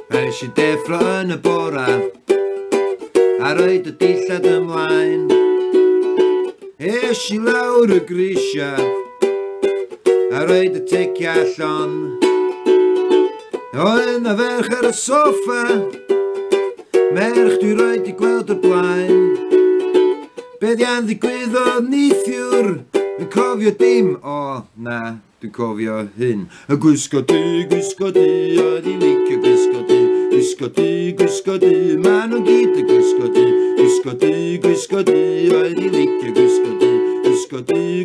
A nes I deffro yn y bora a roed y dillad ymlaen. Es I lawr y grisia a roed y tecia allon. Oedd yna ferch ar y soffa, merch dwi roed I gweld y blaen. Be' di'n ddigwyddodd neithiwr, yn cofio dim, o na, dwi'n cofio hyn. Y gwisgo di, oedd I licio gwisgo di. Gwisgo di, ma nhw'n gyd y gwisgo di. Gwisgo di, oedd I licio gwisgo di.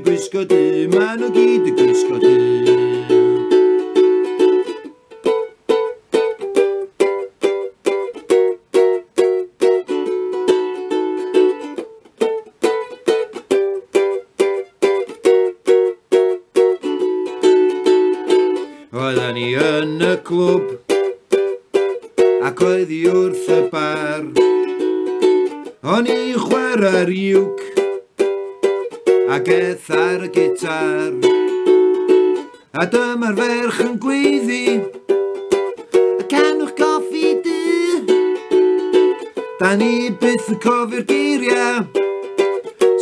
Gwisgo di, ma nhw'n gyd y gwisgo di. Oedden ni yn y clwb ac oedd I wrth y bar. O'n i'n chwarae'r iwc ac eth ar y gitar. A dyma'r ferch yn gweiddi, a canwch coffi dy. Da ni byth yn cofio'r geiriau,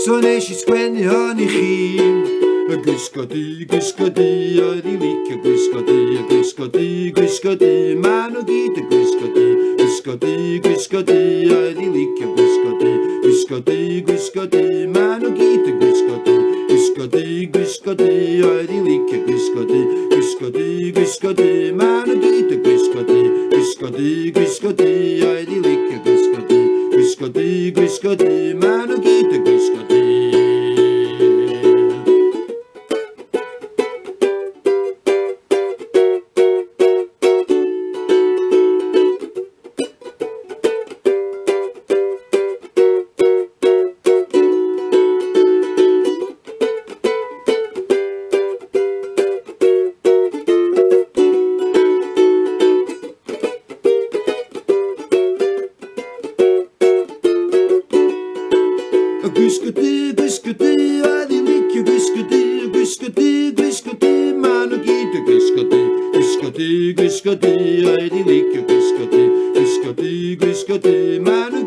so nes I sgwennu hon I chi. Y gwisgo di, oedd I licio gwisgo di, ma nhw gyd y gwisgo di. Gwisgo di, oedd I licio gwisgo di. Gwisgo di, ma nhw gyd y gwisgo di. Gwisgo di, oedd I licio gwisgo di. Gwisgo di, ma nhw gyd y gwisgo di. Gwisgo di, oedd I licio gwisgo di. Gwisgo di, ma nhw gyd y gwisgo di. Gwisgo di, oedd I licio gwisgo di, ma nhw gyd y gwisgo di. Gwisgo di, oedd I licio gwisgo di. Gwisgo di, ma nhw